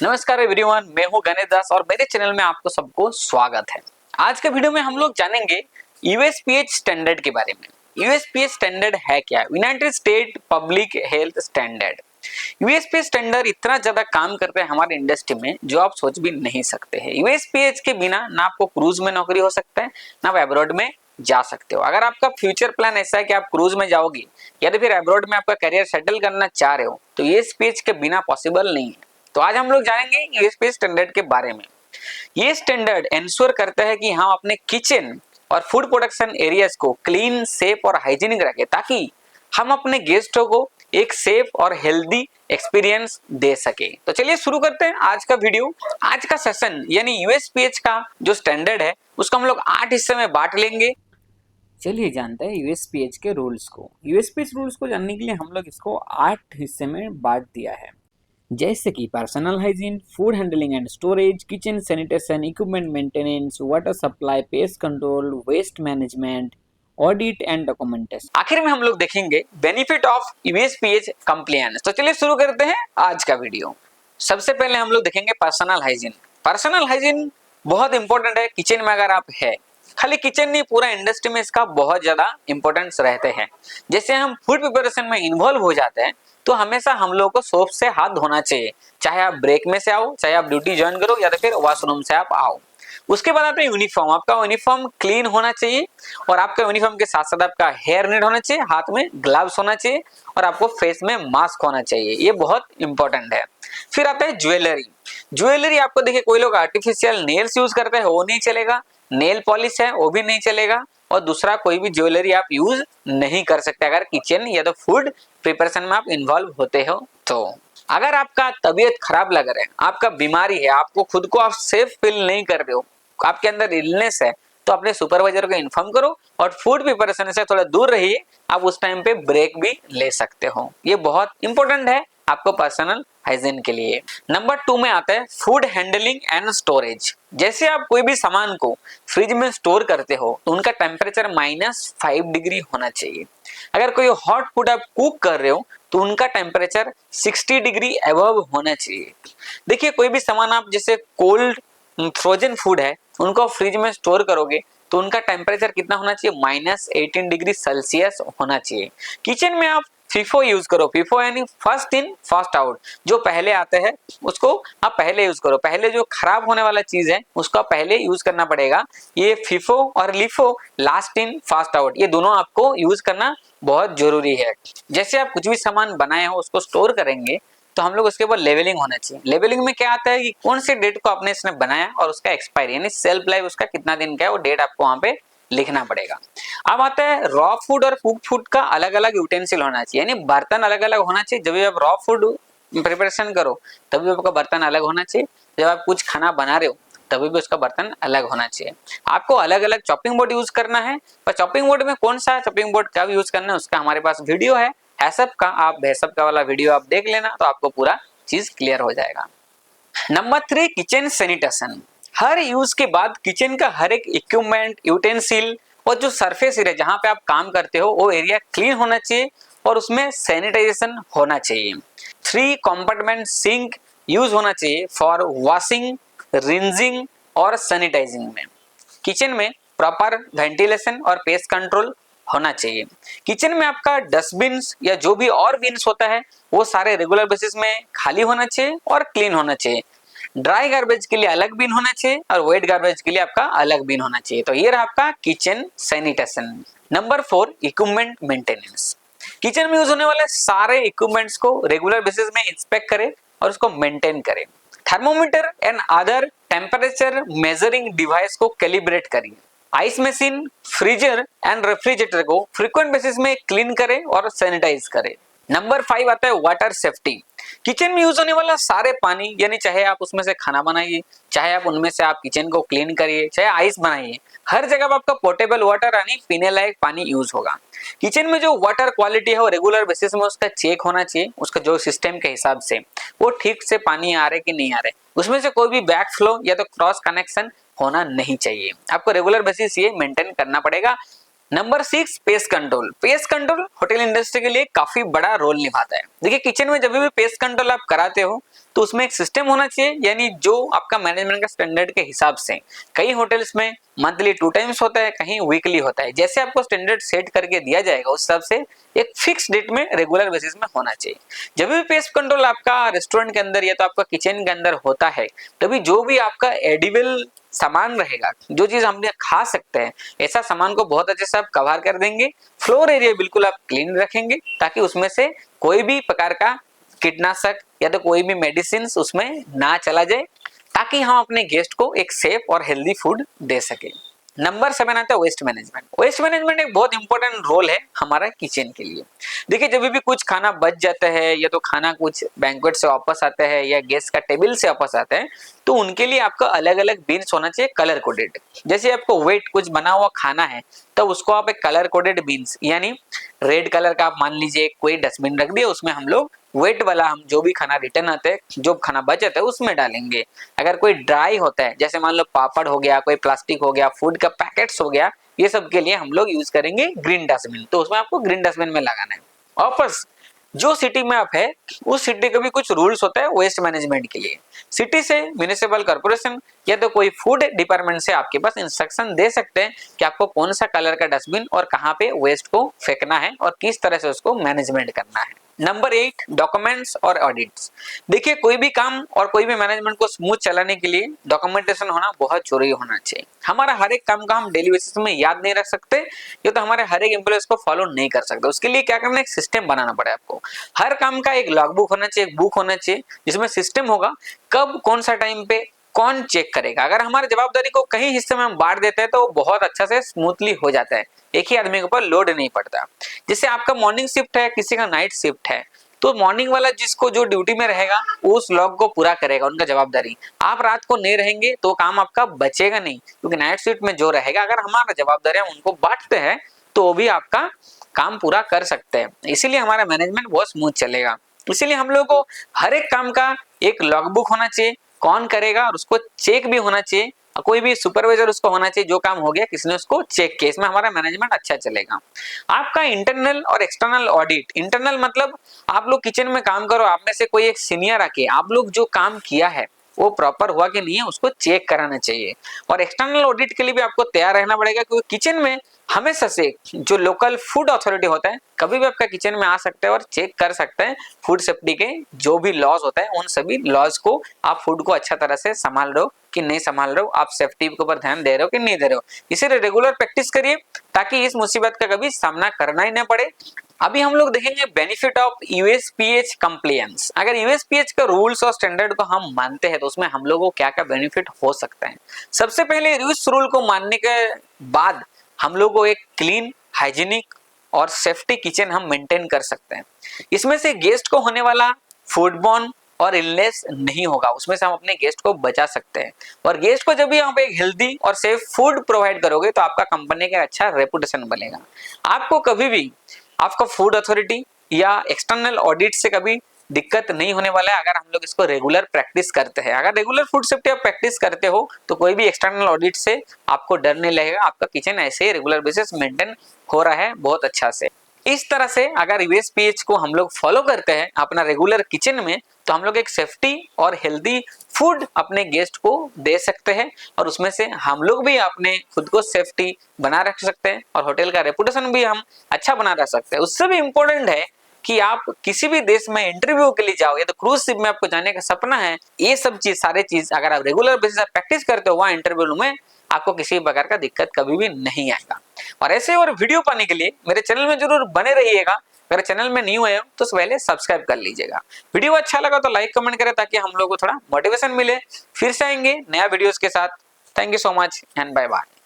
नमस्कार एवरीवन, मैं हूं गणेश दास और मेरे चैनल में आपको सबको स्वागत है। आज के वीडियो में हम लोग जानेंगे यूएसपीएच स्टैंडर्ड के बारे में। यूएसपीएच स्टैंडर्ड है क्या? United state public health standard. USPH standard इतना ज्यादा काम करते हैं हमारे इंडस्ट्री में जो आप सोच भी नहीं सकते हैं। यूएसपीएच के बिना ना आपको क्रूज में नौकरी हो सकता है, ना आप अब्रॉड में जा सकते हो। अगर आपका फ्यूचर प्लान ऐसा है कि आप क्रूज में जाओगे या तो फिर अब्रॉड में आपका करियर सेटल करना चाह रहे हो तो यूएसपीएच के बिना पॉसिबल नहीं है। तो आज हम लोग जानेंगे यूएसपीएच स्टैंडर्ड के बारे में। ये स्टैंडर्ड इंश्योर करता है कि हम अपने किचन और फूड प्रोडक्शन एरियाज को क्लीन, सेफ और हाइजीनिक रखें ताकि हम अपने गेस्टों को एक सेफ और हेल्दी एक्सपीरियंस दे सके। तो चलिए शुरू करते हैं आज का वीडियो। आज का सेशन यानी यूएसपीएच का जो स्टैंडर्ड है उसको हम लोग 8 हिस्से में बांट लेंगे। चलिए जानते हैं यूएसपीएच के रूल्स को। यूएसपीएच रूल्स को जानने के लिए हम लोग इसको 8 हिस्से में बांट दिया है, जैसे कि personal hygiene, food handling and storage, kitchen sanitation, equipment maintenance, water supply, pest control, waste management, audit and documentation. आखिर में हम लोग देखेंगे बेनिफिट ऑफ यूएसपीएच कंप्लायंस। तो चलिए शुरू करते हैं आज का वीडियो। सबसे पहले हम लोग देखेंगे पर्सनल हाइजीन। पर्सनल हाइजीन बहुत इंपॉर्टेंट है किचन में। अगर आप है, खाली किचन नहीं, पूरा इंडस्ट्री में इसका बहुत ज्यादा इंपॉर्टेंस रहते हैं। जैसे हम फूड प्रिपरेशन में इन्वॉल्व हो जाते हैं तो हमेशा हम लोगों को सोप से हाथ धोना चाहिए, चाहे आप ब्रेक में से आओ, चाहे आप ड्यूटी ज्वाइन करो या तो फिर वॉशरूम से आप आओ। उसके बाद आता है यूनिफॉर्म। आपका यूनिफॉर्म क्लीन होना चाहिए और आपका यूनिफॉर्म के साथ साथ आपका हेयर नेट होना चाहिए, हाथ में ग्लव्स होना चाहिए और आपको फेस में मास्क होना चाहिए। ये बहुत इंपॉर्टेंट है। फिर आता है ज्वेलरी। ज्वेलरी आपको देखिए, कोई लोग आर्टिफिशियल नेल्स यूज करते हैं, वो नहीं चलेगा। नेल पॉलिश है वो भी नहीं चलेगा और दूसरा कोई भी ज्वेलरी आप यूज नहीं कर सकते अगर किचन या तो फूड प्रिपरेशन में आप इन्वॉल्व होते हो। तो अगर आपका तबीयत खराब लग रहा है, आपका बीमारी है, आपको खुद को आप सेफ फील नहीं कर रहे हो, आपके अंदर इलनेस है, तो अपने सुपरवाइजर को इन्फॉर्म करो और फूड प्रिपरेशन से थोड़ा दूर रहिए। आप उस टाइम पे ब्रेक भी ले सकते हो। ये बहुत इंपॉर्टेंट है आपको पर्सनल हाइजीन के लिए। नंबर 2 में आता है फूड हैंडलिंग एंड स्टोरेज। जैसे आप कोई भी सामान को फ्रिज में स्टोर करते हो तो उनका टेम्परेचर -5 डिग्री होना चाहिए। अगर कोई हॉट फूड आप कुक कर रहे हो तो उनका टेम्परेचर 60 डिग्री अबव होना चाहिए। देखिए, कोई भी सामान आप जैसे कोल्ड फ्रोजन फूड है उनको फ्रिज में स्टोर करोगे तो उनका टेम्परेचर कितना होना चाहिए? -18 डिग्री सेल्सियस होना चाहिए। किचन में आप फीफो यूज करो। फीफो यानी फर्स्ट इन फर्स्ट आउट। जो पहले आते हैं उसको आप पहले यूज करो। पहले जो खराब होने वाला चीज है उसको आप पहले यूज करना पड़ेगा। ये फीफो और LIFO, last in first out, ये दोनों आपको यूज करना बहुत जरूरी है। जैसे आप कुछ भी सामान बनाए हो उसको स्टोर करेंगे तो हम लोग उसके ऊपर लेवलिंग होना चाहिए। लेवलिंग में क्या आता है कि कौन से डेट को आपने इसने बनाया और उसका एक्सपायरी यानी सेल्फ लाइफ उसका कितना दिन का है, वो डेट आपको वहां पे लिखना पड़ेगा। अब आता है रॉ फूड और कुक फूड का अलग अलग यूटेंसिल होना चाहिए, यानी बर्तन अलग अलग होना चाहिए। जब भी आप रॉ फूड प्रिपरेशन करो तभी आपका बर्तन अलग होना चाहिए। जब आप कुछ खाना बना रहे हो तभी भी उसका बर्तन अलग होना चाहिए। आपको अलग अलग चॉपिंग बोर्ड यूज करना है, पर चॉपिंग बोर्ड में कौन सा चॉपिंग बोर्ड कब यूज करना है उसका हमारे पास वीडियो है हैसअप का। आप हैसअप का वाला वीडियो आप देख लेना तो आपको पूरा चीज क्लियर हो जाएगा। Number 3, kitchen sanitation. हर यूज के बाद किचन का हर एक इक्विपमेंट, यूटेंसिल और जो सरफेस एरिया जहां पे आप काम करते हो वो एरिया क्लीन होना चाहिए और उसमें सैनिटाइजेशन होना चाहिए। 3 कंपार्टमेंट सिंक यूज होना चाहिए फॉर वॉशिंग, रिंजिंग और सैनिटाइजिंग में। किचन में प्रॉपर वेंटिलेशन और पेस्ट कंट्रोल होना चाहिए। किचन में आपका डस्टबिन या जो भी और बिन्स होता है वो सारे रेगुलर बेसिस में खाली होना चाहिए और क्लीन होना चाहिए। ड्राई गार्बेज के लिए अलग बिन होना चाहिए और वेट गार्बेज के लिए आपका अलग बिन होना चाहिए। तो ये रहा आपका kitchen sanitation. Number 4, equipment maintenance. Kitchen में यूज होने वाले सारे इक्विपमेंट्स को रेगुलर बेसिस में इंस्पेक्ट करें और उसको मेंटेन करें। Thermometer and other temperature measuring device को कैलिब्रेट करिए। Ice machine, freezer and refrigerator को फ्रीक्वेंट बेसिस में क्लीन करें और सैनिटाइज करें। नंबर 5 आता है वाटर सेफ्टी। किचन में यूज होने वाला सारे पानी, यानी चाहे आप उसमें से खाना बनाइए, चाहे आप उनमें से आप किचन को क्लीन करिए, चाहे आइस बनाइए, हर जगह पर आपका पोर्टेबल वाटर यानी पीने लायक पानी यूज होगा। किचन में जो वाटर क्वालिटी है वो रेगुलर बेसिस में उसका चेक होना चाहिए। उसका जो सिस्टम के हिसाब से वो ठीक से पानी आ रहा है कि नहीं आ रहा है, उसमें से कोई भी बैक फ्लो या तो क्रॉस कनेक्शन होना नहीं चाहिए। आपको रेगुलर बेसिस ये मेंटेन करना पड़ेगा। Number 6, pest control. Pest control hotel industry के लिए काफी बड़ा रोल निभाता है। देखिए, किचन में जब भी पेस्ट कंट्रोल आप कराते हो तो उसमें एक सिस्टम होना चाहिए, यानी जो आपका मैनेजमेंट का स्टैंडर्ड के हिसाब से। कई होटल्स में मंथली 2 टाइम्स होता है, कहीं वीकली होता है। जैसे आपको स्टैंडर्ड सेट करके दिया जाएगा उस हिसाब से एक फिक्स डेट में रेगुलर बेसिस में होना चाहिए। जब भी पेस्ट कंट्रोल आपका रेस्टोरेंट के अंदर या तो आपका किचन के अंदर होता है, तभी जो भी आपका एडिबल सामान रहेगा, जो चीज हम खा सकते हैं, ऐसा सामान को बहुत अच्छे से आप कवर कर देंगे। फ्लोर एरिया बिल्कुल आप क्लीन रखेंगे ताकि उसमें से कोई भी प्रकार का कीटनाशक या तो कोई भी मेडिसिन उसमें ना चला जाए, ताकि हम अपने गेस्ट को एक सेफ और हेल्दी फूड दे सके। नंबर 7 आता है वेस्ट मैनेजमेंट। वेस्ट मैनेजमेंट एक बहुत इंपॉर्टेंट रोल है हमारा किचन के लिए। देखिए, जब भी कुछ खाना बच जाता है या तो खाना कुछ बैंक्वेट से वापस आता है या गेस्ट का टेबल से वापस आता है, तो उनके लिए आपका अलग अलग बिन्स होना चाहिए, कलर कोडेड। जैसे आपको वेट कुछ बना हुआ खाना है, तो उसको आप एक कलर कोडेड बिन्स, यानी रेड कलर का आप मान लीजिए कोई डस्टबिन रख दिया, उसमें हम लोग वेट वाला हम जो भी खाना रिटर्न आता है, जो खाना बच जाता है उसमें डालेंगे। अगर कोई ड्राई होता है, जैसे मान लो पापड़ हो गया, कोई प्लास्टिक हो गया, फूड का पैकेट्स हो गया, ये सब के लिए हम लोग यूज करेंगे ग्रीन डस्टबिन, तो उसमें आपको ग्रीन डस्टबिन में लगाना है। वापस जो सिटी में आप है, उस सिटी का भी कुछ रूल्स होता है वेस्ट मैनेजमेंट के लिए। सिटी से म्युनिसिपल कॉर्पोरेशन या तो कोई फूड डिपार्टमेंट से आपके पास इंस्ट्रक्शन दे सकते हैं कि आपको कौन सा कलर का डस्टबिन और कहाँ पे वेस्ट को फेंकना है और किस तरह से उसको मैनेजमेंट करना है। नंबर 8, डॉक्यूमेंट्स और ऑडिट्स। देखिए, कोई भी काम और कोई भी मैनेजमेंट को स्मूथ चलाने के लिए डॉक्यूमेंटेशन होना बहुत जरूरी होना चाहिए। हमारा हर एक काम का हम डेली बेसिस में याद नहीं रख सकते, ये तो हमारे हर एक एम्प्लॉयज को फॉलो नहीं कर सकते। उसके लिए क्या करना है, एक सिस्टम बनाना पड़ेगा आपको। हर काम का एक लॉग बुक होना चाहिए, एक बुक होना चाहिए, जिसमें सिस्टम होगा कब कौन सा टाइम पे कौन चेक करेगा। अगर हमारे जवाबदारी को कई हिस्से में हम बांट देते हैं तो बहुत अच्छा से स्मूथली हो जाता है, एक ही आदमी के ऊपर लोड नहीं पड़ता। जैसे आपका मॉर्निंग शिफ्ट है, किसी का नाइट शिफ्ट है, तो मॉर्निंग वाला जिसको जो ड्यूटी में रहेगा उस लॉग को पूरा करेगा, उनका जवाबदारी। आप रात को नहीं रहेंगे तो काम आपका बचेगा नहीं, क्योंकि नाइट शिफ्ट में जो रहेगा, अगर हमारा जवाबदारी हम उनको बांटते हैं तो वो भी आपका काम पूरा कर सकते हैं। इसीलिए हमारा मैनेजमेंट बहुत स्मूथ चलेगा। इसीलिए हम लोग को हर एक काम का एक लॉग बुक होना चाहिए, कौन करेगा, और उसको चेक भी होना चाहिए। कोई भी सुपरवाइजर उसको होना चाहिए, जो काम हो गया किसी ने उसको चेक किया। इसमें हमारा मैनेजमेंट अच्छा चलेगा। आपका इंटरनल और एक्सटर्नल ऑडिट। इंटरनल मतलब आप लोग किचन में काम करो, आप में से कोई एक सीनियर आके आप लोग जो काम किया है वो प्रॉपर हुआ कि नहीं है उसको चेक कराना चाहिए। और एक्सटर्नल ऑडिट के लिए भी आपको तैयार रहना पड़ेगा, क्योंकि किचन में हमेशा से जो लोकल फूड अथॉरिटी होता है कभी भी आपका किचन में आ सकते हैं और चेक कर सकते हैं फूड सेफ्टी के जो भी लॉज होता है, उन सभी लॉज को आप फूड को अच्छा तरह से संभाल रहे हो कि नहीं संभाल रहे हो, आप सेफ्टी के ऊपर ध्यान दे रहे हो कि नहीं दे रहे हो। इसे रेगुलर प्रैक्टिस करिए ताकि इस मुसीबत का कभी सामना करना ही ना पड़े। अभी हम लोग देखेंगे बेनिफिट ऑफ यूएसपीएच कंप्लायंस। अगर यूएसपीएच का रूल्स और स्टैंडर्ड को हम मानते हैं तो उसमें हम लोगों को क्या क्या बेनिफिट हो सकता है। सबसे पहले इस रूल को मानने के बाद हम लोग को एक क्लीन, हाइजीनिक और सेफ्टी किचन हम मेंटेन कर सकते हैं। इसमें से गेस्ट को होने वाला फूडबॉर्न और इलनेस नहीं होगा, उसमें से हम अपने गेस्ट को बचा सकते हैं। और गेस्ट को जब भी आप एक हेल्दी और सेफ फूड प्रोवाइड करोगे तो आपका कंपनी का अच्छा रेपुटेशन बनेगा। आपको कभी भी आपका फूड अथॉरिटी या एक्सटर्नल ऑडिट से कभी दिक्कत नहीं होने वाला है, अगर हम लोग इसको रेगुलर प्रैक्टिस करते हैं। अगर रेगुलर फूड सेफ्टी आप प्रैक्टिस करते हो तो कोई भी एक्सटर्नल ऑडिट से आपको डर नहीं लगेगा, आपका किचन ऐसे ही रेगुलर बेसिस मेंटेन हो रहा है बहुत अच्छा से। इस तरह से अगर यूएसपीएच को हम लोग फॉलो करते हैं अपना रेगुलर किचन में, तो हम लोग एक सेफ्टी और हेल्दी फूड अपने गेस्ट को दे सकते हैं, और उसमें से हम लोग भी अपने खुद को सेफ्टी बना रख सकते हैं और होटल का रेपुटेशन भी हम अच्छा बना रख सकते हैं। उससे भी इम्पोर्टेंट है कि आप किसी भी देश में इंटरव्यू के लिए जाओ या तो क्रूज शिप में आपको जाने का सपना है, ये सब चीज सारे चीज अगर आप रेगुलर बेसिस पर प्रैक्टिस करते हो वहां इंटरव्यू में आपको किसी प्रकार का दिक्कत कभी भी नहीं आएगा। और ऐसे और वीडियो पाने के लिए मेरे चैनल में जरूर बने रहिएगा। अगर चैनल में न्यू है तो पहले सब्सक्राइब कर लीजिएगा। वीडियो अच्छा लगा तो लाइक कमेंट करें ताकि हम लोग को थोड़ा मोटिवेशन मिले। फिर से आएंगे नया वीडियोस के साथ। Thank you so much and bye bye.